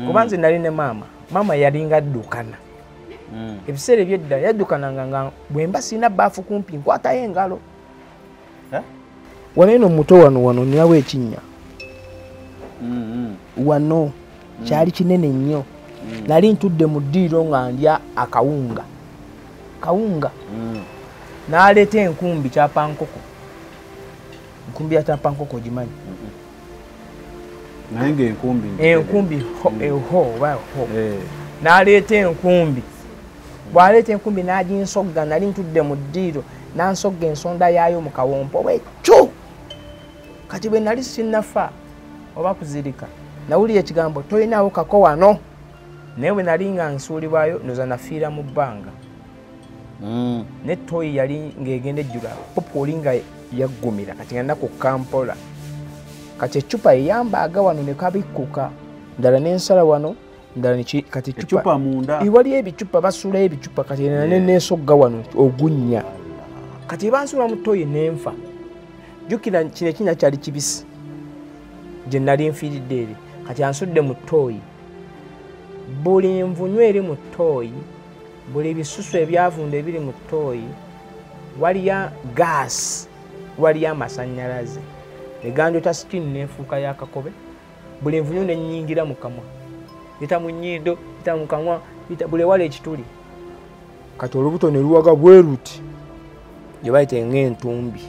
kubanze nali ne mama yalinga ddukana ebiseera ebyedda yaddukananga nga bwemba sina baafu kumpi nkwatayo engalo wano eno muto wano ninawo ekinnya wano kyali kinene nnyo nali ntudde mu ddiiro nga ndya akawunga n'aleeta enkumbi kyapankoko enkumbi ya kyapankoko gimanyi naye ng'enkumbi n'aleeta enkumbi bw'aleeta enkumbi n'aginsogga nali ntudde mu ddiiro n'ansogga ensonda yaayo mu kawompo bwekyo kati bwe nali sinnafa oba kuzirika nawulira ekigambo tolinaawo kako wano naye bwe nali nga nsuulibwayo ndoza nafiira mu bbanga ne toyi yali ng'egenda ejjula popooli nga yaggumira kati nga nnaku kampola kati eccupa eyambaaga wano ne kabikkuka ndala n'ensala wano ndala kati eccupa munda iwali ebicupa basulayo ebicupa kati neesogga wano ogunnya kati bansuula mu toyi n'enfa jjukira kino ekinnya kyali kibisi gye nali nfiiridde eri kati ansudde mu toyi buli nvunyu eri mu toyi buli bisusu ebyavunda ebiri mu toyi waliya gaasi waliyo amasannyalaze eganjota sikini n'enfuuka y'akakobe buli nvunyu nenyingira mu kamwa yita mu nnyindo yita mu kamwa buli ewala ekituli kati olubuto ne luwaga bwe luti gye bayita ng'entumbi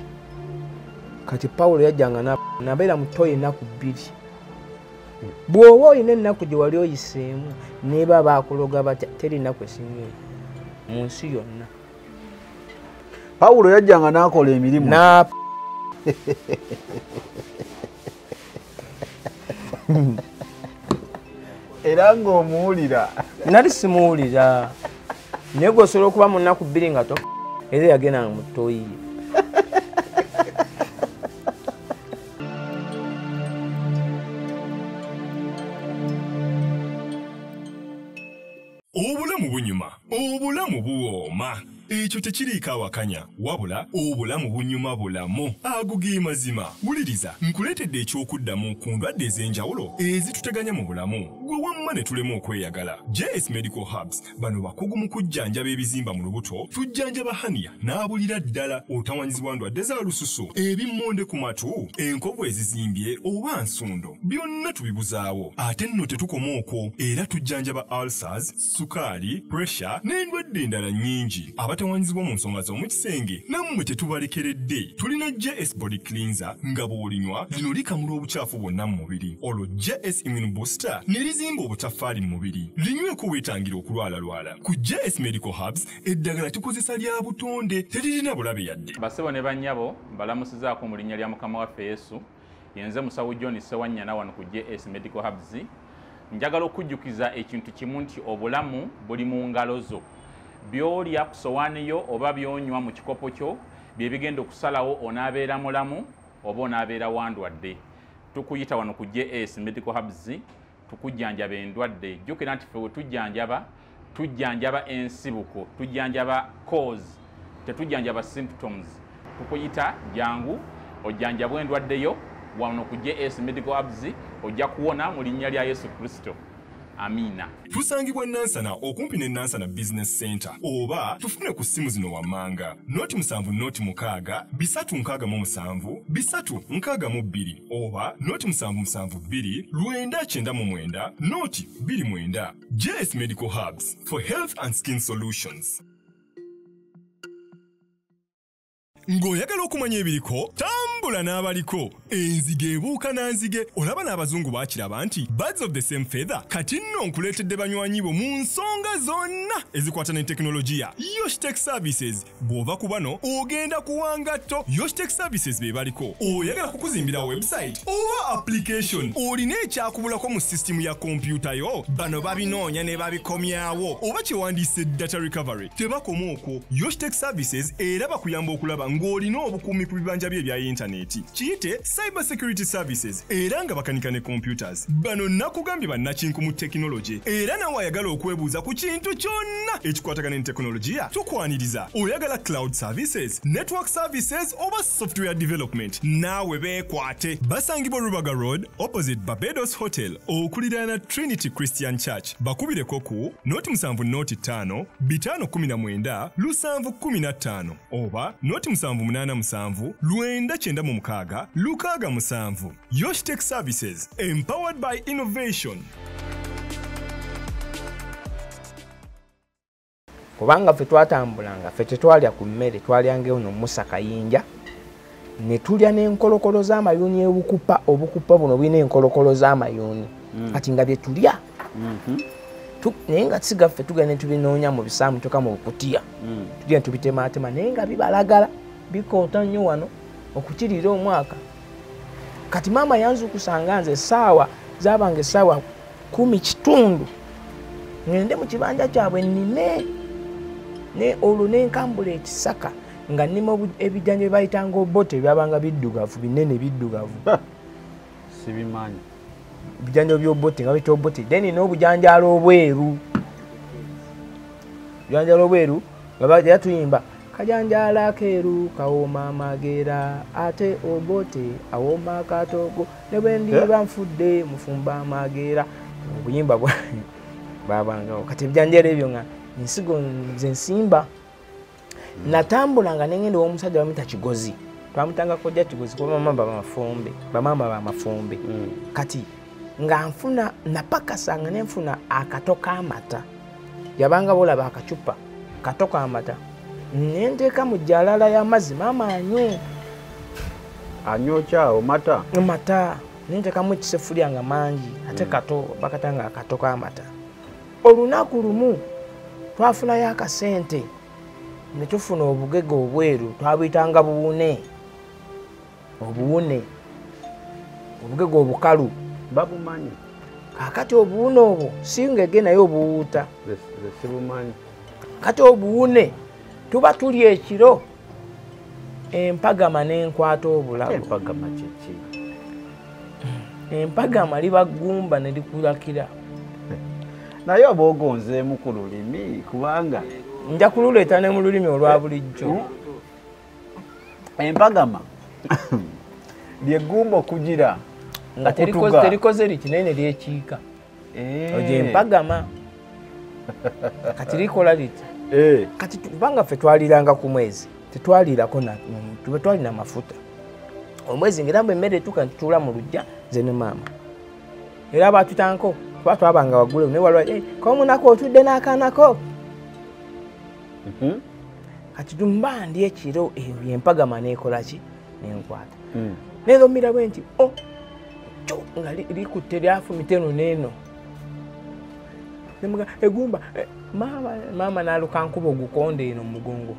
kati Pawulo yajjanga nabeera mu toyi ennaku 2 bw'oba olina ennaku gye wali oyiseemu neeba baakuloga batya teri nnaku esinga mu nsi yonna. Pawulo yajjanga n'akola emirimu era ng'omuwulira nali simuwulira naye gwosobola okuba mu nnaku 2 nga era yagendanga mu toyi ye. Obulamu bunyuma, obulamu buwooma. Ekyo tekiriiko awakanya wabula obulamu bunyuma bulamu agugi mazima. Wuliriza nkuleetedde ekyokuddamu ku ndwadde ez'enjawulo ezituteganya mu bulamu gwe wamma ne tulema okweyagala. JS Medical Hubs bano bakugu mu kujjanjaba ebizimba mu lubuto, tujjanjaba hania n'abulira ddala otawanyizibwa ndwadde za lususu, ebimmonde ku matu, enkovu ezizimbye oba nsundo, byonna tubibuzaawo. Ate nno tetukoma okwo, era tujjanjaba ulcers, sukaali, pressure n'endwadde endala nnyingi. Abatawanyizibwa mu nsonga z'omukisenge nammwe tetubalekeredde. Tulina JS Body Cleanser nga bw'olinywa lino likamula obucaafu bwonna mu mubiri. Olwo JS Immune Booster ne lizimba obutafaali mu mubiri. Linyweko weetangira okulwalalwala. Ku JS Medical Hubs eddagala tukozesa lya butonde teririna bulabe yadde. Basebo ne bannyabo mbalamusizaako mu linnya lya Mukama waffe Yesu. Yenze Musawo John Sewanyana wano ku JS Medical Hubs. Njagala okujjukiza ekintu kimu nti obulamu buli mu ngalo zo. Byolya ku sowaani yo oba byonywa mu kikopo kyo bye bigenda okusalawo onaabeera mulamu oba onaabeera wandwadde. Tukuyita wano ku JS Medical Hubs tukujjanjaba endwadde. Jjukira nti ffe we tujjanjaba ensibuko, tujjanjaba cause, tetujjanjaba symptoms. Tukuyita jangu ojjanjabwa endwadde yo wano ku JS Medical Hubs ojja kuwona mu linnya lya Yesu Kristo. Amina. Tusangibwa Nansana okumpi ne Nansana Business Center oba tufune ku simu zino wammanga noti 7 bisatu nkaga mu 7 bisatu nkaga mu 2 oba noti 772 lwenda chenda mu mwenda noti 29. JS Medical Hubs for health and skin solutions. Ng'oyagala okumanya ebiriko tambula n'abaliko enzige ebuuka na nzige olaba n'abazungu baakiraba nti birds of the same feather kati nno nkuleetedde banywanyi bo mu nsonga zonna ezikwata ne tekinologiya. Yoshtech Services bw'ova ku bano ogenda kuwangatto. Yoshtech Services be baliko oyagala kukuzimbira website oba application olina ekyakubulako mu system ya kompyuta yo bano babinoonya ne babikomyawo oba kyewandiise data recovery tebakoma okwo. Yoshtech Services era bakuyamba okulaba ng'olina obukuumi ku bibanja bye ebya internet internet. Kiyite Cyber Security Services era nga bakanika ne computers. Bano nakugambye bannakinku mu technology era nawe ayagala okwebuuza ku kintu kyonna ekikwatagana ne teknologiya tukwaniriza. Oyagala cloud services, network services oba software development, naawe beekwate. Basangibwa Rubaga Road opposite Barbados Hotel okuliraana Trinity Christian Church. Bakubireko ku noti 7 519 715 oba noti 787 996 Yosh Tech Services, empowered by innovation. Kubanga ffe twatambulanga ffe tetwalya ku mmere twalyanga eno Musa Kayinja ne tulya n'enkolokolo z'amayuuni obukupa buno bulina enkolokolo z'amayuuni kati nga bye tulya naye nga sigaffe tugenda tubinoonya mu bisaamu toka mu bukutiya tugenda tubitemaatema naye nga bibalagala bikoota nnyo wano okukiriira omwaka. Kati maama yanzukusanga nze essaawa zaabanga essaawa 10:00 ngende mu kibanja kyabwe nnime ne olwo n'enkambula ekisaka nga nnima ebijanja bye bayitanga obote ebyabanga biddugavu binene biddugavu sibimanyi bijanja by'obote nga bita obote then n'obujanjalo obweru bujanjalo obweru nga bajja tuyimba kajanjala keru kawooma amagera ate obote awooma akatogo ne bwe ndiba nfudde mufumba amagera obuyimba babangawo. Kati ebijanjalo ebyo nga ensigo nze nsimba natambulanga nengenda w'omusajja bamuyita Kigozi twamutanga kojja Kigozi kuba bamamba bamafumbe kati nga nfuna napakasanga nenfuna akato k'amata yabanga bolaba akacupa kato k'amata nenteeka mu jjalala y'amazzi maama anyokyawo mata nenteekamu ekisefuliya nga mangi ate kato bakatanga akato k'amata. Olunaku lumu twafunayo akasente ne tufuna obugege obweru twabuyitanga buwune obugege obukalu babumanyi kakati obuwune obwo si ngege naye obuwuuta sibumanyi kati obuwune tuba tuli ekiro empagama n'enkwata obulago. Empagama kyeki? Empagama liba ggumba ne likulakira naye oba ogonzeemu ku lulimi kubanga nja kululeeta ne mu lulimi olwa bulijjo. Empagama lyeggumba okugira nga terikoze likinene lyekiika ojo empagama kati likola liti kati kubanga ffe twaliranga ku mwezi tetwalirako tube twalina mafuta omwezi ngerambo emmere etuuka ntituula mu lujja nze ne maama era batutanko kuba twabanga waggule naye waliwo komunako otudde n'akaanako kati tumba ndi ekiro eyo empagama neekola ki nenkwata neerumira bwe nti kyo nga likutte lyafumita eno n'eno nemuga egumba maama n'aluka nkuba ogukonde eno mu mugongo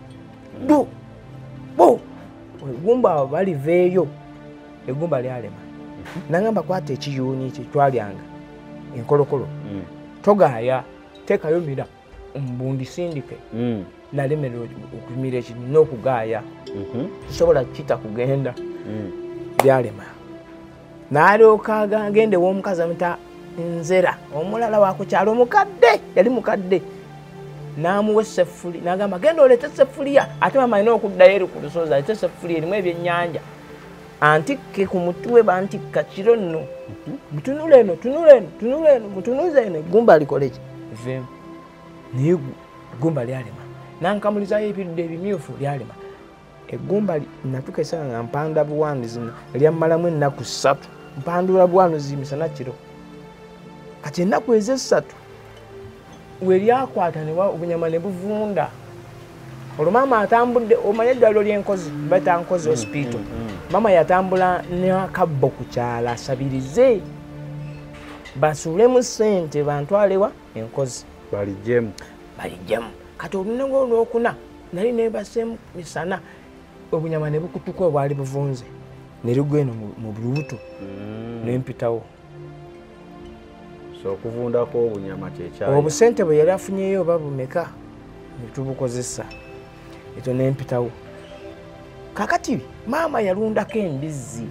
bo egumba abo baliveeyo egumba lyalema nangamba kwata ekiyuuni kye twalyanga enkolokolo togaaya teekayo mira ombundi sindike nalemerera okumira ekino n'okugaaya kisobola kita kugenda byalema n'alyoka agende w'omukazi amuta nzera omulala wakukyalo omukadde yali mukadde n'amuwa esseffuliya n'agamba genda oleete esseffuliya ate maama alina okuddayo eri ku lusozi aleete esseffuliya erimu ebyennyanja antikke ku mutwe bantikka kiro nno mutunula eno mutunuze eno eggumba likole ki eveemu naye eggumba lyalema nankamulizayo ebidde ebimyufu lyalema eggumba natuka esanga nga mpanda buwanu zino lyammalamu ennaku 3 mpandula buwanu zimisana kiro kati ennaku ezo 3 we lyakwata obunyama ne buvunda olwo maama atambudde omanye eddwaliro ly'enkozi bata nkozi hospital maama yatambula n'akabbo ku kyala asabirize basuulemu ssente bantwalewa enkozi balijjemu kati olunaku olwokuna nali nebaseemu misana obunyama ne bukutuka obwali buvunze ne ligwa eno mu lubuto nempitawo so okuvundako obunyama kyekyali obusente bwe yali afunyeyo oba bumeka ne tubukozesa ekyo nempitawo kakati maama yalundako embizzi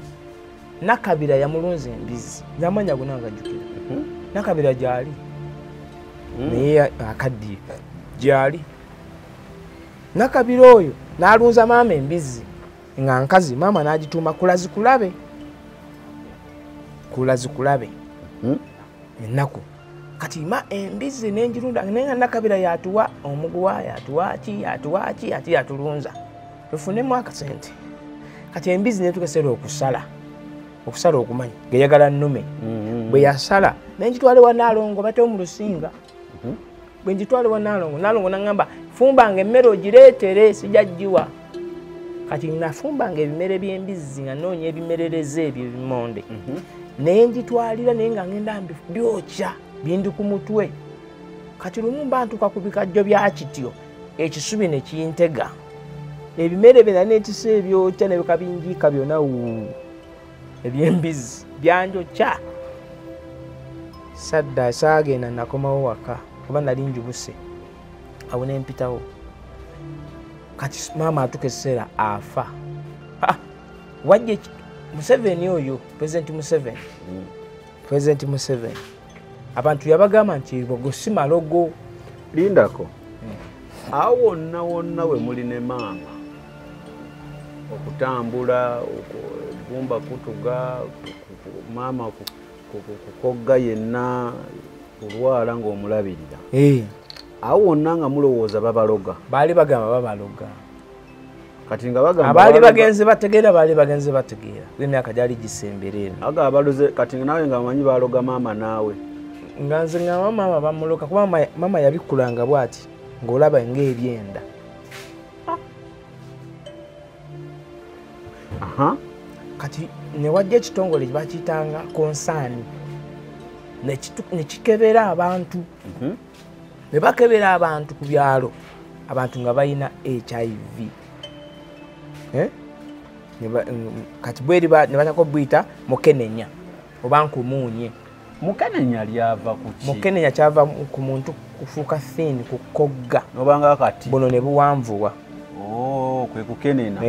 Nakabira yamulunze embizzi yamanya gunanga jukira Nakabira gyali naye akaddiye gyali Nakabira oyo n'alunza maama embizzi nga nkazi maama n'agituuma kulazikulabe ennaku kati embizzi n'engirunda naye nga Nakabira yatuwa omuguwa yatuwa ki ati yatulunza tufunemu akasente kati embizzi netukesera okusala okumanya ngeyagala nnume bwe yasala nenjitwale wa Nalongo bate mu Lusinga bwe njitwale wa Nalongo nangamba fumbanga emmere ogireetere sijajjiwa kati nafumbanga ebimere by'embizzi nga noonya ebimerereze ebyo ebimonde naye njitwalira naye nga ngenda byokya bindi ku mutwe kati lumu mbantuka ku bikajjo bya kityo ekisubi ne kintega ebimere bina n'ekisa ebyokya ne bikabinjiika byonna eby'embizzi byanjokya sadda saagenda nakomawo waka kuba nali njubuse awo ne mpitawo kati maama atuka ekiseera afa wajja Museveni oyo President Museveni abantu yabagamba nti bogo si malogo lindako awo wonna we muli ne maama okutambula okubumba kutuga maama kukogga yenna kulwala ng'omulabirira awo wonna nga mulowooza babaloga baali bagamba babaloga kati nga bagamba abaali bagenze bategeera emyaka gyali gisemberera aga abaloze kati nawe nga manyi baloga maama naawe nga nze nga maama bamuloka kuba maama yabikulanga bwati ng'olaba ng'ebyenda kati ne wajja ekitongole bakiyitanga konsaani ne kikebera abantu ne bakebera abantu ku byalo abantu nga balina HIV kati bweri ne batako bwita mukenenya oba nkumuunye mukenenya lyava kuki mukenenya kyava ku muntu kufuuka thin kukogga nobanga kati buno ne buwanvuwa kwe kukenena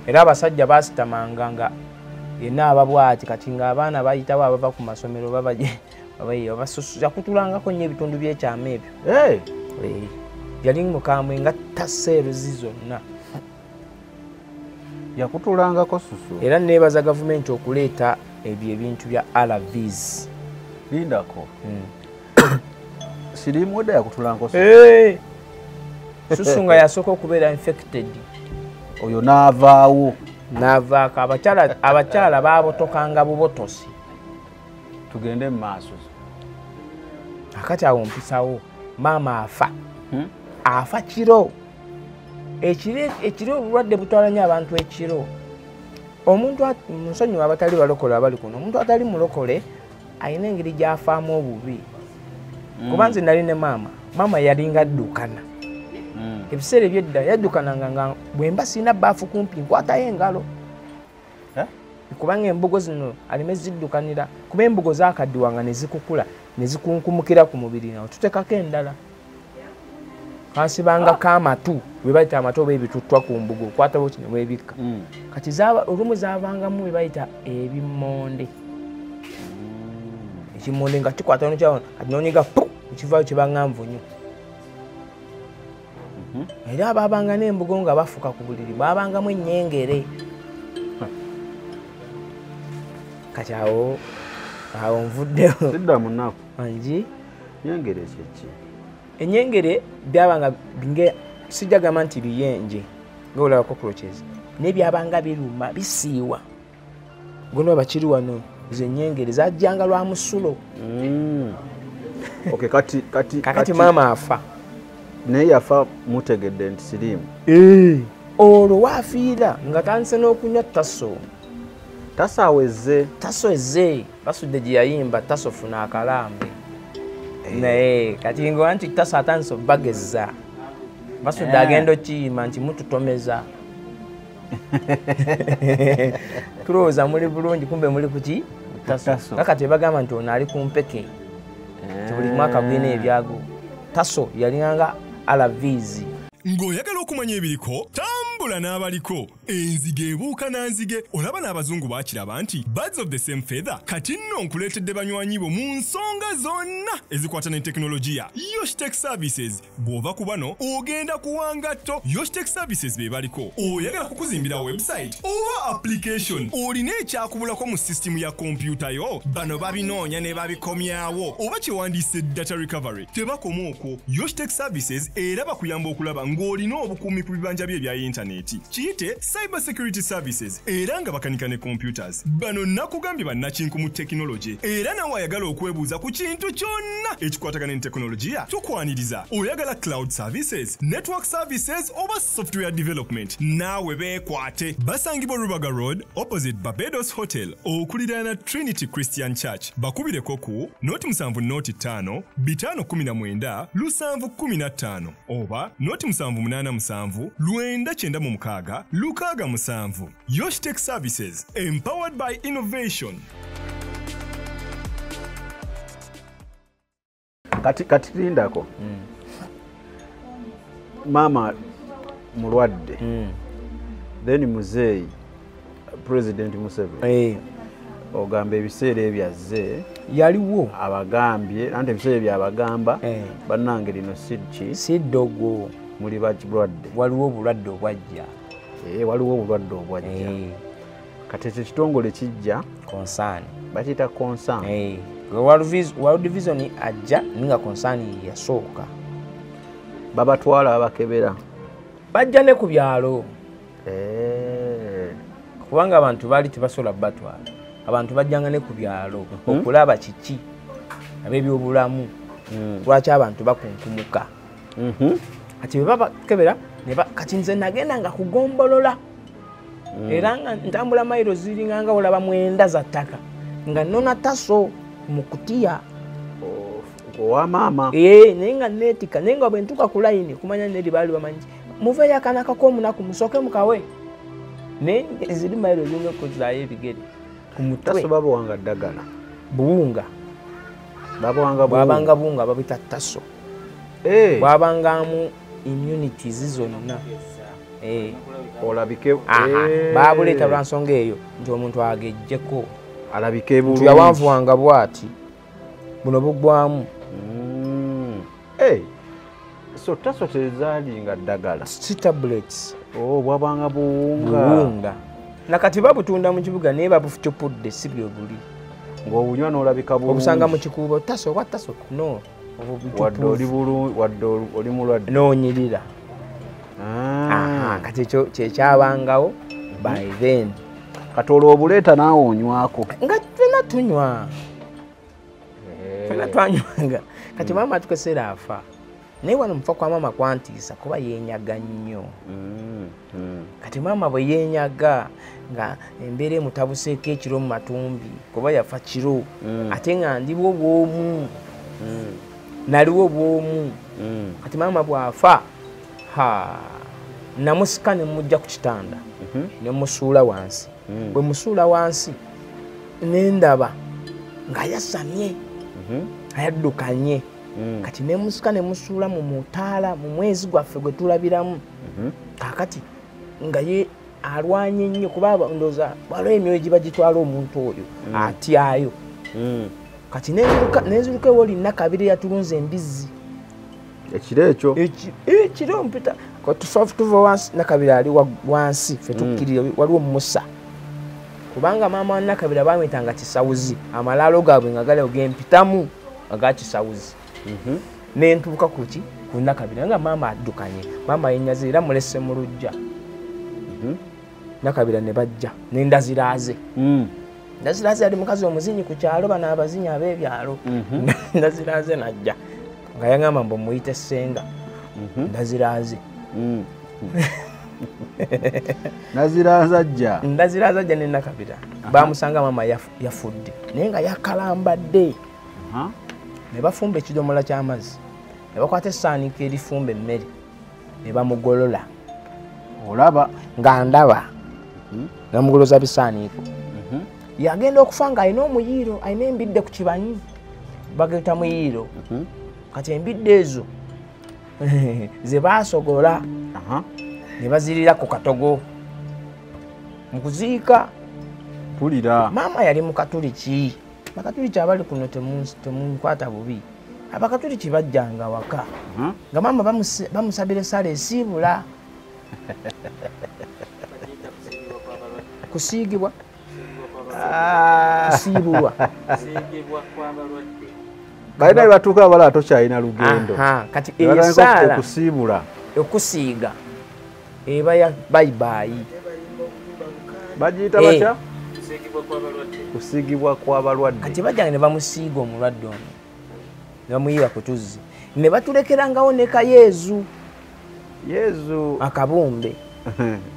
era abasajja basitamanga nga yenna ababwati kati nga abaana bayitawo abava ku masomero yakutulangako nnyo ebitundu by'ekyama ebyo yali mukambwe nga taseeruzi zonna yakutulangako susu era nebaza gavumenti okuleeta ebyo ebintu bya ARVs lindako sirimuda yakutulangako susu nga yasooka okubeera infected oyo n'avaawo n'avaako abakyala baabotokanga bubotosi tugende mu maaso akati awo mpisawo maama afa kiro ekiro obulwadde butwala nnyo abantu ekiro omuntu musonyiwa abatali balokole abali kuno omuntu atali mulokole alina engeri gy'afaamu obubi kuba nze nali ne maama yalinga addukana ebiseera ebyedda yaddukananga nga bwemba sirina baafu kumpi nkwatayo engalo kubanga embogo zino alime ziddukanira kuba embogo zakaddiwanga ne zikukula ne zikunkumukira ku mubiri nawo tutekako endala kansibangako amatu bwe bayita amatu oba ebituttwa ku mbugo okwatawo kino bwebikka kati olumu zavangamu bwe bayita ebimonde ekimonde nga kikwata nokyawo kati nonyiga pu ekivaayo kyebaŋŋanvu nnyo era ababanga n'embugo nga bafuka ku buliri babangamu ennyengere kati awo nvuddewo sidda munaku anji nyengere kyeki ennyengere byabanga sijjagamba nti biyenje ngaolaba cockroaches naye byabanga biruma bisiiwa gono bakiri wano ze ennyengere zajjanga lwa musulo kakati maama afa naye yafa mutegedde nti siriimu olwo waafiira nga tandise n'okunywa taso ezze basudde gye yayimba taso funa akalambe naye kati ngoba nti taso atandise obbagezza basudde agenda okiyima nti mututomeza tulowooza muli bulungi kumbe muli kuki taso kakati bagamba nti ono ali ku mpeke ti buli mwaka gwina ebyago taso yalinganga ARVs ng'oyagala okumanya ebiriko tambula n'abaliko enzige ebuuka na nzige olaba n'abazungu baakiraba nti birds of the same feather kati nno nkuleetedde banywanyi bo mu nsonga zonna ezikwata ne tekinologiya Yoshtech Services bw'ova ku bano ogenda kuwangatto Yoshtech Services be baliko oyagala kukuzimbira website oba application olina ekyakubulako mu system ya kompyuta yo bano babinoonya ne babikomyawo oba kyewandiise data recovery tebakoma okwo Yoshtech Services era bakuyamba okulaba ng'olina obukuumi ku bibanja bye ebya intaneti kiyite cyber security services era nga bakanika ne computers bano nakugambye bannakinku mu tekinologi era nawe ayagala okwebuuza ku kintu kyonna ekikwatagana ne tekinologiya tukwaniriza oyagala cloud services network services oba software development naawe beekwate basangibwa Rubaga Road opposite Barbados Hotel okuliraana Trinity Christian Church bakubireko ku noti 7 noti 5 519 715 oba noti 787 996 Lukaga Musanvu. Yoshtech Services, empowered by innovation. Kati lindako. Mama mulwadde. Then muzeeyi President Museveni. Ogamba ebiseera ebyazze yaliwo abagambye ante ebiseera byabagamba bannange lino siddogo muli bakibulwadde waliwo obulwadde obwajja waliwo obulwadde obwajja kati ekyo kitongole kijja concern bakiyita concern World Division ajja ninga concern yasooka babatwala abakebera bajja ne ku byalo kubanga abantu baali tebasobola batwala abantu bajjanga ne ku byalo okulaba kiki abebyobulamu lwaki abantu bakunkumuka ati baba kebera neba kati nze nagenda nga kugombolola era nga ntambula mailo ziringa nga olaba mwenda za ttaka nga nona taso mukutiya owa mama nenga netika nenga bwentuka ku line kumanya nedi bali bamanyi muve yakanaka ko munaku musoke mukawe ne ezidi mailo zinga kuzaye bigere kumutwe taso babo wanga dagala buunga babanga buunga babita taso babangamu immunities zonna olabike babuleta lwansonga eyo nti omuntu agejjeko alabike bulungi yawanvu wanga bwati buno bugwamu so taso tezaali nga ddagala si tablets bwabanga buwunga nakati babutunda mu kibuga naye babufucupudde si byobuli ng'obunywa n'olabika bulungi obusanga mu kikuubo taso oba taso no wadde oli mulwadde noonyirira kati ekyo kyekyabangawo by then kati olwo obuleeta naawe onywako nga fena tunywa fena twanywanga kati maama tukeseera afa naye wano mufa kwa maama kwantiisa kuba yenyaga nnyo kati maama bwe yenyaga nga embeera emutabuseeko ekiro mu matumbi kuba yafa kiro ate nga ndiwo bwomu naliwo bwomu kati maama bwafa namusika ne mujja ku kitanda ne musuula wansi bwe musuula wansi nendaba nga yasamye ayaddukanye kati ne musika ne musuula mu mutaala mu mwezi gwaffe gwe tulabiramu kakati nga ye alwanye nnyo kuba ndooza waliwo emyoyo giba gitwala omuntu oyo atyayo kati nenziruka ewoli nakabiri yatulunze embizzi ekiro ekyo ekiro mpita tuva wansi nakabiri ali wansi fe tukkirira waliwo musa kubanga maama wa nakabiri bamwetanga kisawuzi amalaalo gaabwe nga gali ogempitamu aga kisawuzi nentuuka kuki ku nakabiri nga maama addukanye maama yenyaze era mulese mu lujja nakabira ne bajja nendaziraaze ndaziraaze ali mukazi omuzinyi ku kyalo bano abazinyi ab'ebyalo ndaziraaze najja nga yaŋŋamba mbu muyite ssenga ndaziraaze ndaziraaze ajja ne nakabira bamusanga maama yafudde naye nga yakalambadde ne bafumba ekidomola ky'amazzi ne bakwata essaaniiko erifumba emmere ne bamugolola olaba nga ndaba namugoloza bisaaniiko yagenda okufa nga alina omuyiiro alina embidde ku kibanyi bageta muyiiro kati embidde ezo ze baasogola ne bazirira ku katogo mukuziika pulira maama yali mukatuliki bakatuliki abali kuno temunkwata bubi abakatuliki bajjanga waka nga maama bamusabira esala esiibula kusiigibwa kusiibulwa balina bebatuuka abala tokyalina lugendo kati esaala okusiibula okusiiga eba ya bayibayi bagiyita batya kusiigibwa kw'abalwadde kati bajjanga ne bamusiiga omulwadde ono ne bamuyiira ku tuzzi ne batulekerangawo ne kayeezu akabumbe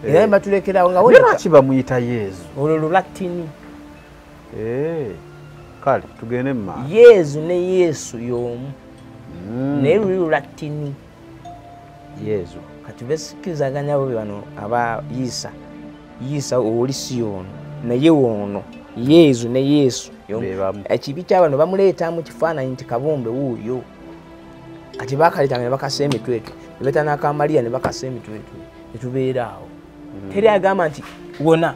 era ne batulekerawo nga lwaki bamuyita yeezu olwo lulatini kale tugende mumaaso yeezu ne yesu y'omu naye luli lulatini yeezu kati besikizaganya bo bano aba yiisa oli si ono naye woono yeezu ne yesu ekibi kyabano bamuleeta mu kifaananyi nti kabumbe wuuyo kati bakaleetanga ne bakasa emitwetwe ne beeta n'akamaliya ne bakasa emitwetwe ne tubeera awo teri agamba nti wona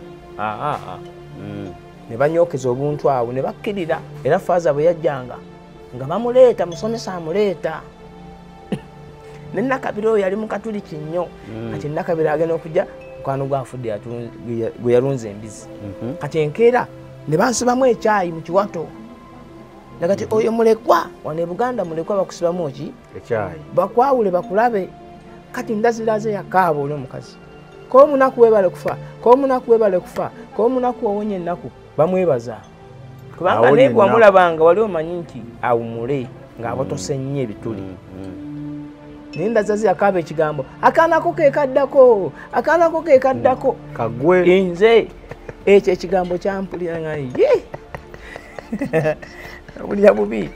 ne banyookeza obuntu awo ne bakkirira era faaza bwe yajjanga nga bamuleeta musomesa amuleeta ne Nakabira oyo yali mukatuliki nnyo kati Nakabira agenda okujja mukwano gwafudde gwe yalunze embizi kati enkeera ne bansibamu ekyayi mu kiwato nagati oyo mulekwa wano e Buganda mulekwa bakusibamu ki ekyayi bakwawule bakulabe kati ndaziraze yakaaba oli omukazi k'omunaku webale kufa k'omunaku webale kufa k'omunaku owonye ennaku bamwebaza kubanga naye bwamulabanga wali omanyi nti awumule ng'abotose nnyo ebituli naye ndazaze yakaaba ekigambo akaanako keekaddako akaanako keekaddako kagwe nze ekyo ekigambo kyampulira nga ye bulira bubi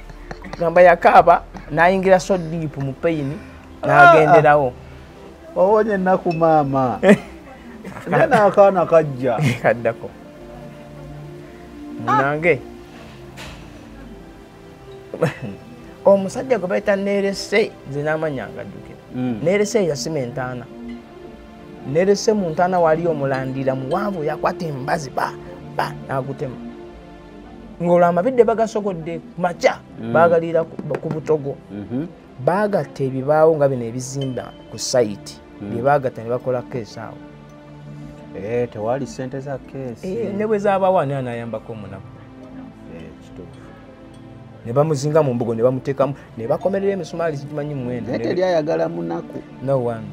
gamba yakaaba n'ayingira so deep mu payini n'agenderawo owonye ennaku maama naye n'akaana kajja kaddako munange omusajja gwe bayita Nerese nze n'amanya ngaddukira Nerese yasima entaana Nerese mu ntaana wali omulandira muwanvu yakwata embazi ba n'agutema ng'olwo amabidde bagasogodde makya baagaliira ku butogo baagatta ebibaawo nga bino ebizimba ku sayiti bye baagatta ne bakola keesi awo tewali ssente za keesi ne bwe zaabawo ani anaayambako omunaku ne bamuzinga mu mbugo ne bamuteekamu ne bakomerera emisumaali zigimanyi mwenda naye teri ayagala munaku no one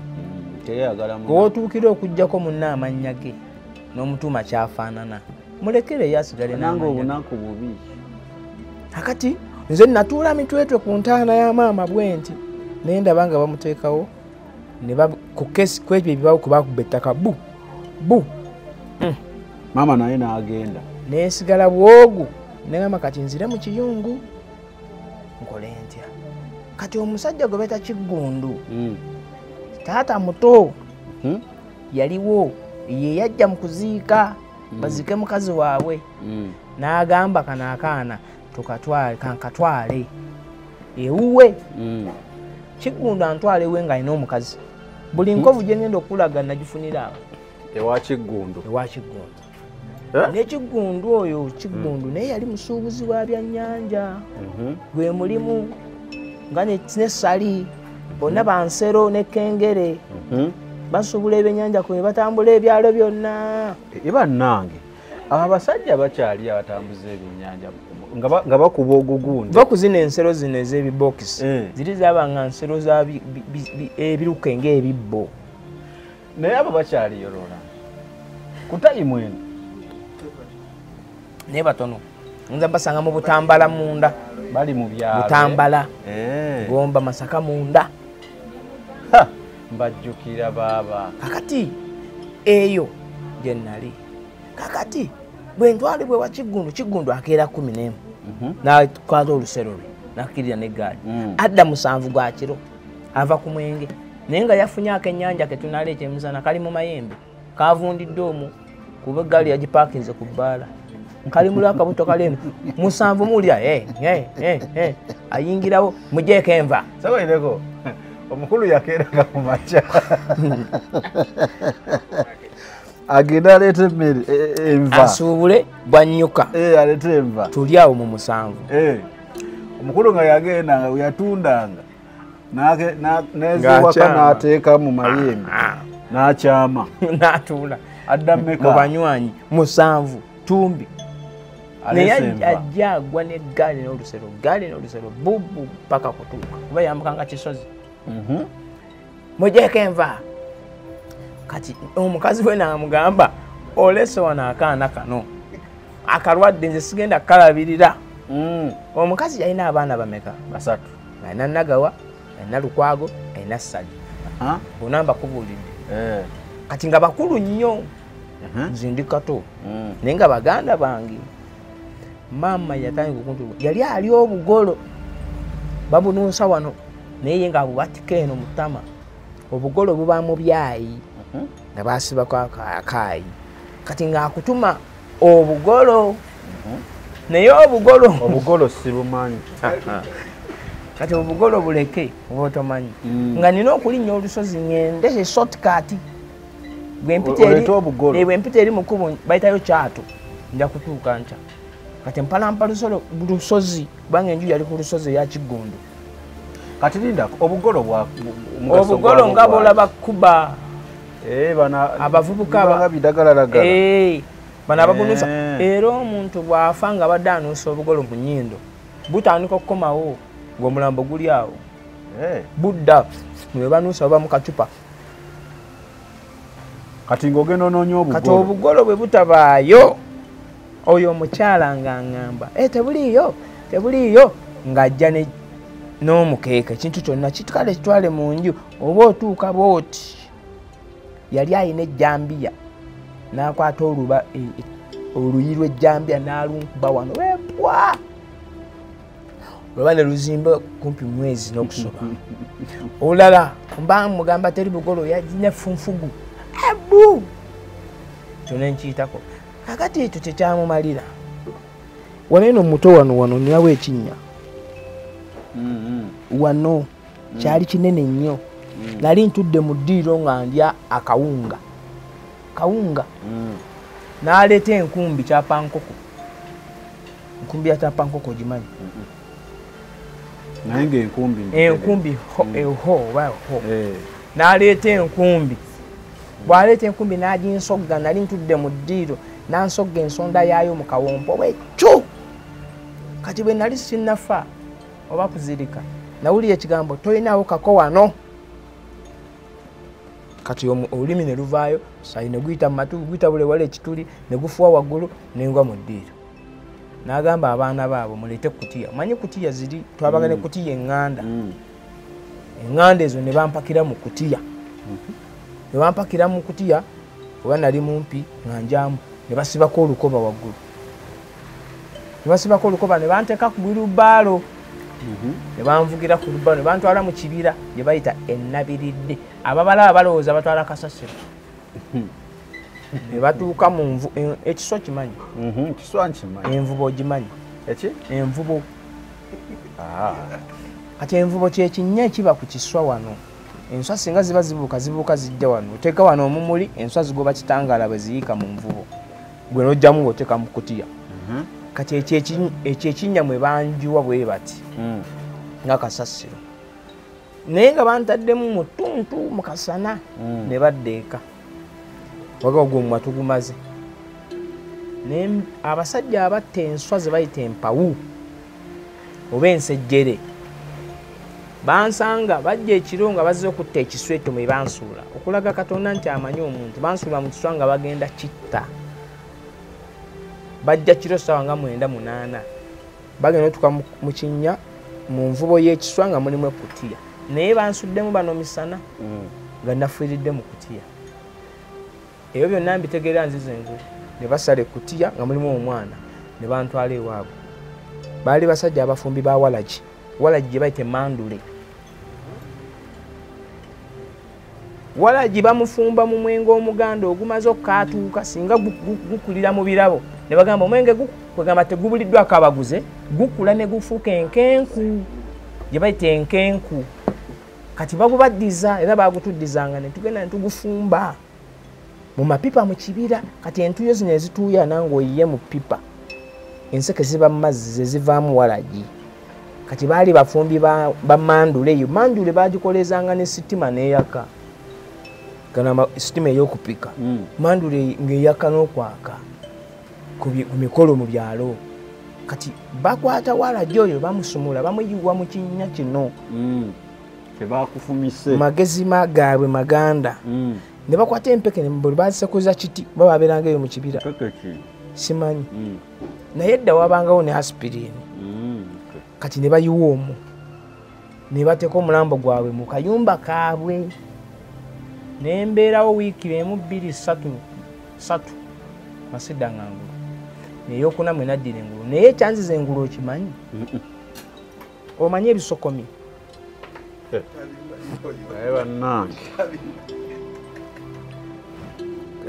teri ayagala munaku gweotuukira okuggyako munna amannya ge n'omutuuma kyafaanana mulekere yasigale nange obunaku bubi akati nze natuula mitwetwe ku ntaana ya maama bwe nti naye ndaba nga bamuteekawo ne ku kesi kwebyo ebibaawo kubakuba ettaka bu maama naye n'agenda neesigala bwogu negamba kati nzire mu kiyungu nkole ntya kati omusajja gwe beeta Kiggundu taata muto yaliwo ye yajja mu kuziika baziike mukazi waabwe n'agamba kano akaana kankatwale ewuwe Kiggundu antwale ewe ng'alina omukazi buli nkovu gye ngenda okulaga nagifunira awo ewa Kiggundu ne Kiggundu oyo Kiggundu naye yali musuubuzi wa byannyanja gwe mulimu nga n'essali bonna bansero n'ekkengere basuubula ebyennyanja kwe batambula ebyalo byonna bannange abo abasajja bakyali abatambuza ebyennyanja nga bakuba ogugundi bakuzina ensero zino ez'ebibokisi ziri zabanga nsero za ebiruka ng'ebibbo naye abo bakyali yolola kutayimu eno naye batono nza basanga mu Butambala munda bali mu byalo Butambala Gomba Masaka munda mbajjukira baaba kakati eyo gye nnali kakati bwe ntwalibwe wa Kiggundu akeera 11 n'akwata olusero lwe n'akkirira n'eggaali adda 7 gwa kiro ava ku mwenge naye nga yafunye akennyanja ke tunaleeta emisana kali mu mayembe kaavundidde omwo kuba eggaali yagipaakinze ku bbaala nkali muli akabuto kaleeno 7 mulya ayingirawo mujeeko enva omukulu yakeeranga mu makya agenda aleeta emmere enva asuubule bwannyuka aleeta enva tuli awo mu 7 omukulu nga yagendanga weyatundanga neziwaka n'ateeka mu mayembe n'akyama n'atuula adda mmeka mu banywanyi 7 tumbi naye ajja agwa n'eggaali n'olusero bubu paka kutuuka kuba yambukanga kisozi mujeeko enva kati omukazi we n'amugamba olese wano akaana kano akalwadde nze sigenda kukalabirira omukazi yalina abaana bameka 3 alina Nagawa alina Lukwago alina Ssali bonna mbakubuulidde kati nga bakulu nnyo nze ndi kato naye nga baganda bange maama yatandika okuntulugunya yali ali obugolo babunuusa wano naye nga bubatika eno mu ttama obugolo buba mu byayi nga baasibako akaayi kati ng'akutuma obugolo naye obugolo sibumanyi kati obugolo buleke oba otomanyi nga nina okulinnya olusozi ngende shortcut bwempita eri mukubo bayitayo Kyato nja kutuuka nca kati mpalampa lusozi kubanga enju yali ku lusozi eya Kigondo kati linda obugolo nga bwolaba kuba abavubuka bidagalalagala bano ababunuusa era omuntu bw'afa nga badde anuusa obugolo mu nnyindo butandika okukomawo ng'omulambo guli awo budda bwe banuusa oba mu kacupa kati ng'ogenda onoonya obugolo kati obugolo bwe butabaayo oyo omukyala ng'aŋŋamba tebuliiyo ng'ajja n'omukeeka ekintu kyonna kitukale kitwale mu nju oba otuuka bw'oti yali ayina ejjambiya n'akwata oluyi lw'ejjambiya n'alunkuba wano wepwa olaba ne luzimba kumpi mwezi n'okusoba olulala mba mugamba teri bugolo yajina funfugu ebu kyonna nkiyitako kakati ekyo tekyamumalira wano muto wano ninawo ekinnya wano kyali kinene nnyo nali ntudde mu ddiiro nga ndya akawunga n'aleeta enkumbi kyapankoko enkumbi ya kyapankoko ogimanyi naye enkumbi n'aleeta enkumbi bw'aleeta enkumbi n'aginsogga nali ntudde mu ddiiro n'ansogga ensonda yaayo mu kawompo bwekyo kati bwe nali sinnafa oba kuzirika nawulira ekigambo tolinaawo kako wano kati olulimi ne luvaayo sayi ne guyita mu matu guyita bule wala ekituli ne gufuwa waggulu nengwa mu ddiiro n'agamba abaana baabo muleete kutiya manyi kutiya ziri twabagane kutiya eŋŋanda eŋŋanda ezo ne bampakira mu kutiya ne bampakira mu kutiya oba nali mumpi nga njamu ne basibako olukoba waggulu ne banteeka ku wirubaalo ne banvugira ku lubaalo ne bantwala mu kibira gye bayita ennabiridde ababalaba balowooza batwala kasasiro ne batuuka mu ekiswa kimanyi envubo ogimanyi envubo kati envubo kyekinnya ekiba ku kiswa wano enswa singa ziba zibuuka zijja wano oteeka wano omumuli enswa zigoba kitangaala bwe ziyiika mu nvubo gwe n'ojjamu ng'oteeka mu kutiya kati ekyo ekinnya mwe banjuwa bwe bati nga kasasiro naye nga bantaddemu mutuntu mu kasana ne badda eka waga ogwo omumwa tugumaze naye abasajja abatta enswa ze bayita empawu oba ensejjere bansanga bajja ekiro nga bazze okutta ekisweto mwe bansuula okulaga Katonda nti amanyi omuntu bansuula mu kiswa nga bagenda kitta bajja kiro ssaawa nga 9-8 bagenda otuka mu kinnya mu nvubo y'ekiswa nga mulimu ekutiya naye bansuddemu bano misana nga nafiiridde mu kutiya ebyo byonna mbitegeera nzize nze ne basala ekutiya nga mulimu omwana ne bantwala ewaabwe baali basajja abafumbi ba walagi gye bayite mandule walagi bamufumba mu mwenge omuganda ogumaze okukaatuuka singa gukulira mu birabo ne bagamba omwenge kwegamba tegubuliddwako abaguze gukula ne gufuuka enkenku gye bayita enkenku kati bagubaddiza era bagutuddizanga ne tugenda ne tugufumba mu mapipa mu kibira kati entuuyo zino ezituuya nange oyiye mu pipa enseke ziba mu mazzi ze zivaamu walagi kati baali bafumbi ba mandule eyo mandule bagikolezanga ne sitima n'eyaka gana sitima ey'okupika mandule ng'eyaka n'okwaka ku mikolo mu byalo kati bakwata walagi oyo bamusumula bamuyiwa mu kinnya kino tebakufumise magezi gaabwe maganda ne bakwata empeke bwe bazisekuza kiti baba babeeranga eyo mu kibira simanyi naye edda wabangawo ne aspirin kati ne bayiwa omwo ne bateeka omulambo gwabwe mu kayumba kaabwe ne mbeerawo wiiki emu 2 3 masiddanga ngulu neyokuna mwe naddira engulu naye ekyanziza engulu okimanyi omanyi ebisokomi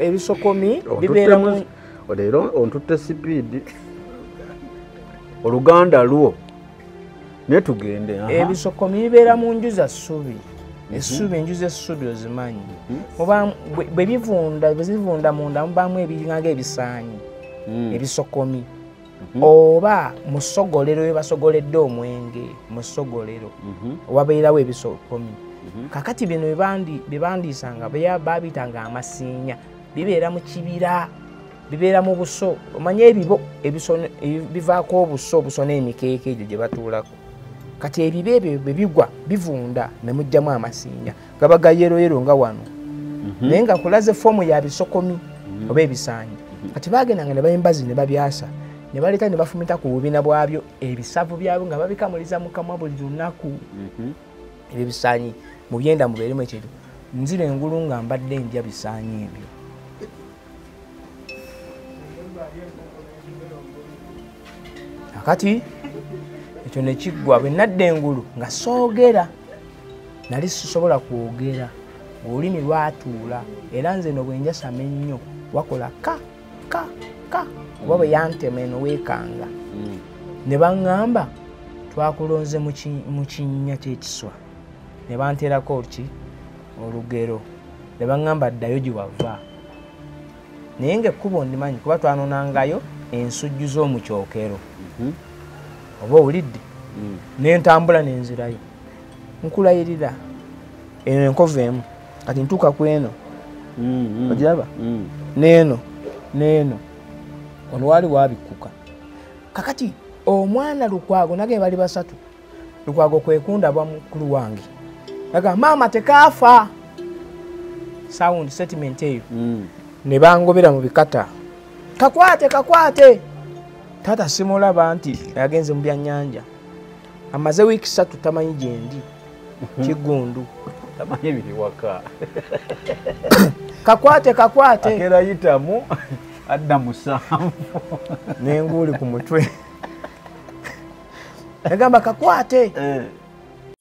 ebisokomi bibeera leero ontutte sipiidi oluganda lwo naye tugende ebisokomi bibeera mu nju za ssubi essubi enju z'essubi ozimanyi oba bwe zivunda munda mubaamu ebiringanga ebisaanyi ebisokomi oba musogolero we basogoledde omwenge musogolero wabeerawo ebisokomi kakati bino byebandiisanga babitanga amasiinya bibeera mu kibira bibeera mu buso omanye ebibo bivaako obuso n'emikeeka egyo gye batuulako kati ebibo ebyo bwe bigwa bivunda ne mujjamu amasiinya gaba gayeroyero nga wano naye nga kulaze foomu ya bisokomi oba ebisaanyi kati bagendanga ne bayimbazi ne babyasa ne baleeta ne bafumita ku bubina bwabyo ebisavu byabyo nga babikamuliza mukamwa buli lunaku ebyo bisaanyi mu byenda mubeeremu ekyejo nzira engulu nga mbadde ndya bisaanyi ebyo akati ekyo ne kiggwa bwe nadda engulu nga soogera nali sisobola kwogera ng'olulimi lwatuula era nze no bwe njasama ennyo wakola ka oba bwe yantema eno weekanga ne baŋŋamba twakulonze mu kinnya ky'ekiswa ne banteerako ki olugero ne baŋŋamba ddayo gye wava naye ng'ekkubo ndimanyi kuba twanonangayo ensujju z'omu kyokero oba owulidde nentambula nenzirayo nkulayirira eno enkovu emu kati ntuuka ku eno ogiraba neeno ono waali wabikuka kakati omwana Lukwago nage bali basatu Lukwago kwekunda bwa mukulu wange aga mama tekaafa sound settlement eyo ne bangobera mu bikata kakwate tata simulaba nti yagenze mu byannyanja amaze wiiki 3 tamanyi gyendi kigundu tamanyi ebiri waka kakwate akera yitamu adda musanvu n'enguuli ku mutwe yagamba kakwate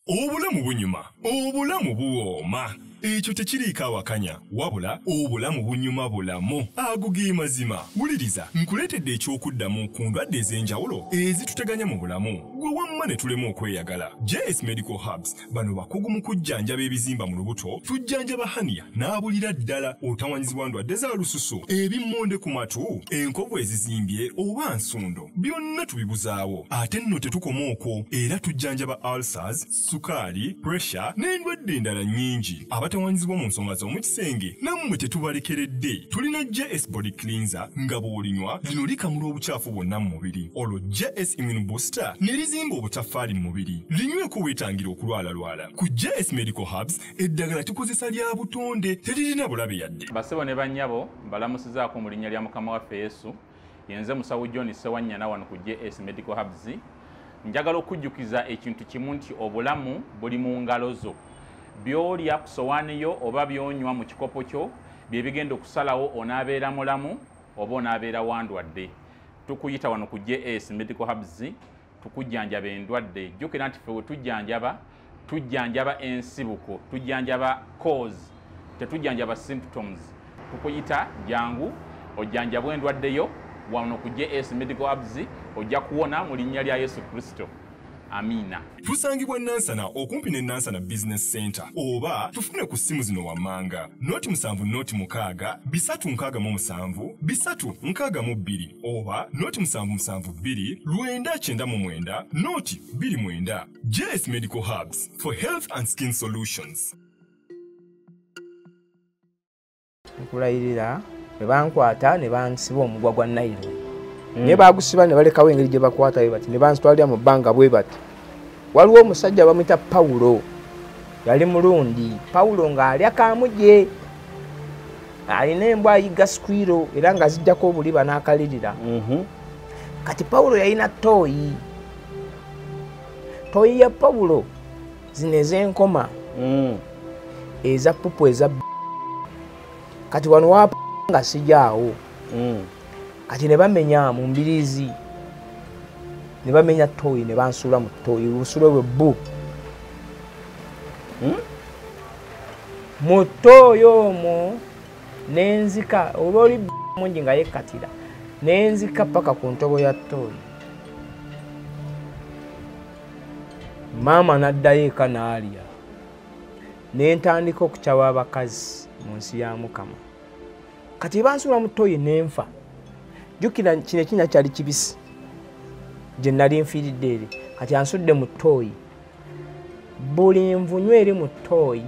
obulamu bunyuma obulamu buwooma ekyo tekiriiko awakanya wabula obulamu bunyuma bulamu agugi mazima wuliriza nkuleetedde ekyokuddamu ku ndwadde ez'enjawulo ezituteganya mu bulamu gwe wamma ne tulema okweyagala. JS Medical Hubs bano bakugu mu kujjanjaba ebizimba mu lubuto tujjanjaba haniya n'abulira ddala otawanyizibwa ndwadde za lususu ebimmonde ku matu enkovu ezizimbye oba nsundo byonna tubibuzaawo ate nno tetukoma okwo era tujjanjaba ulcers sukaali pressure n'endwadde endala nnyingi abatawanyizibwa mu nsonga z'omukisenge nammwe tetubalekeredde tulina JS body cleanser nga bw'olinywa lino likamula obucaafu bwonna mu mubiri olwo JS immune booster ne lizimba obutafaali mu mubiri linyweko weetangira okulwalalwala ku JS Medical Hubs eddagala tukozesa lya butonde teririna bulabe yadde. Bassebo ne bannyabo mbalamusizaako mu linnya lya Mukama waffe Yesu yenze musawo John Sewanyana wano ku JS Medical Hubs njagala okujjukiza ekintu kimu nti obulamu buli mu ngalo zo byolya ku sowaani yo oba byonywa mu kikopo kyo bye bigenda okusalawo onaabeera mulamu oba onaabeera wandwadde. Tukuyita wano ku JS Medical Hubs tukujjanjaba endwadde jjukira nti ffe we tujjanjaba ensibuko tujjanjaba cause tetujjanjaba symptoms. Tukuyita jangu ojjanjabwa endwadde yo wano ku JS Medical Hubs ojja kuwona mu linnya lya Yesu Kristo. Amina. Tusangibwa Nansana okumpi ne Nansana Business Center oba tufune ku simu zino wammanga noti 7 noti 6 bisatu 67 bisatu 62 oba noti 772 2999 noti 29. JS Medical Hubs for health and skin solutions. Nkulayirira ne bankwata ne bansiba omugwa gwa Nile. Ne bagusiba ne balekawo engeri gye bakwata bati ne bansitwalira mu bbanga bwe bati. Waliwo omusajja bamuyita Paulo. Yali mulundi. Paulo ng'alya kaamuje. Alina embwa ayiga squirrel era nga zijjako obuliba n'akalirira. Kati Paulo yalina toyi. Toyi ya Paulo zino ez'enkoma. Eza pupu eza kati wano wapa nga sijaawo. Kati ne bamenya mu mbirizi. Ne bamenya toyi ne bansula mu toyi lusule bwe bbu. Mu toyi omwo nenzika olwoli mungi nga yekatira. Nenzika paka ku ntobo ya toyi. Mama n'addayo eka n'alya. Ne ntandika okukyawa abakazi mu nsi ya Mukama. Kati bansula mu toyi n'enfa. Jjukira kino ekinya kyali kibisi. Gye nali nfiiridde eri. Kati ansudde mu toyi. Buli nvunyu eri mu toyi.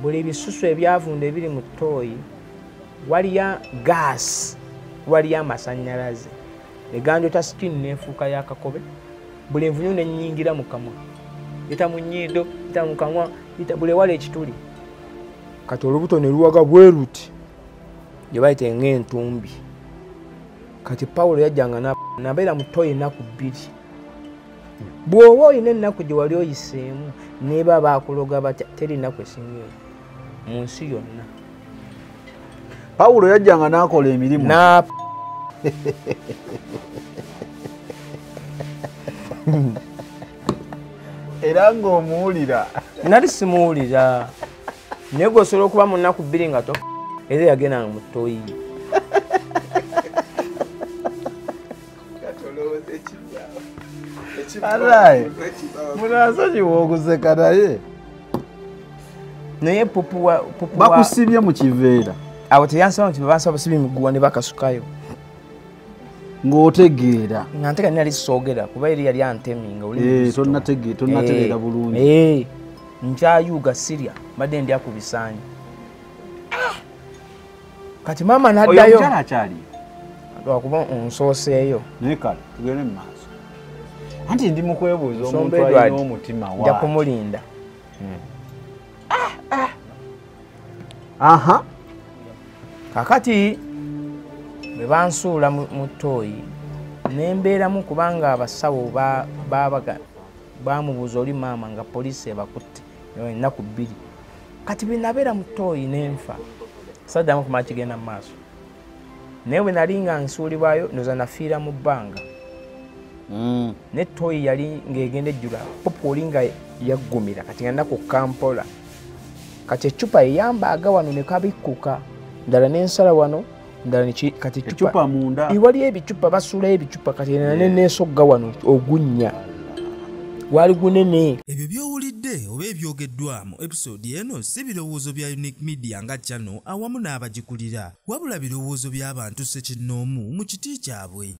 Buli bisusu ebyavunda ebiri mu toyi. Waliya gas. Waliya amasannyalaze. Eganjota skin n'enfuuka y'akakobe. Buli nvunyu n'ennyingira mu kamwa. Yita mu nnyindo, yita mu kamwa, yita buli wala ekituli. Kati olubuto ne luwaga bwe ruti. Gye bayita ng'entumbi. Kati Paulo yajjanga nabeera mu toyi ennaku 2. Bw'oba olina ennaku gye wali oyiseemu ne baba akuloga batya teri nnaku esinga eyo mu nsi yonna. Paulo yajjanga n'akola emirimu. Era ng'omuwulira. Nali simuwulira. Naye gwe osobola okuba mu nnaku 2 nga era yagendanga mu toyi. Alright. Munazo kiwoguseka naye. Naye pupu bakusibye mu kiveera. Awo teyansaba nti bansaba busibye miguwa ne bakasukayo. Ng'otegeera. Nga nteka nali soogera kuba eri yali anteminga oli. Tonnategeera bulungi. Nkyayuuga Syria badde ndya ku bisaanyi. Kati mama n'addayo. Oyo omukyala akyali. Lwakuba onsooseeyo. Naye kale tugende mu maaso. Anti ndi mu kwebuuza omuntu alina omutima wa. Nja kumulinda. Aha. Kakati bwe bansuula mu toyi nembeeramu kubanga abasawo bamubuuza oli maama nga poliisi ebakutte ennaku 2. Kati bwe nabeera mu toyi n'enfa saddamu kumala kigenda mu maaso. Naye bwe nali nga nsuulibwayo ndoza nafiira mu bbanga. Ne toyi yali ng'egenda ejjula popu oli nga yaggumira kati nga nnaku kampola. Kati eccupa eyambaaga wano ne kabikkuka ndala n'ensala wano ndala kati eccupa munda. Iwali ebicupa basuulayo ebicupa kati n'esogga wano ogunnya. Wali gunene. Ebyo by'owulidde oba ebyogeddwa mu episode eno si birowoozo bya Unique Media nga channel awamu n'abagikulira wabula birowoozo by'abantu ssekinnoomu mu kiti kyabwe.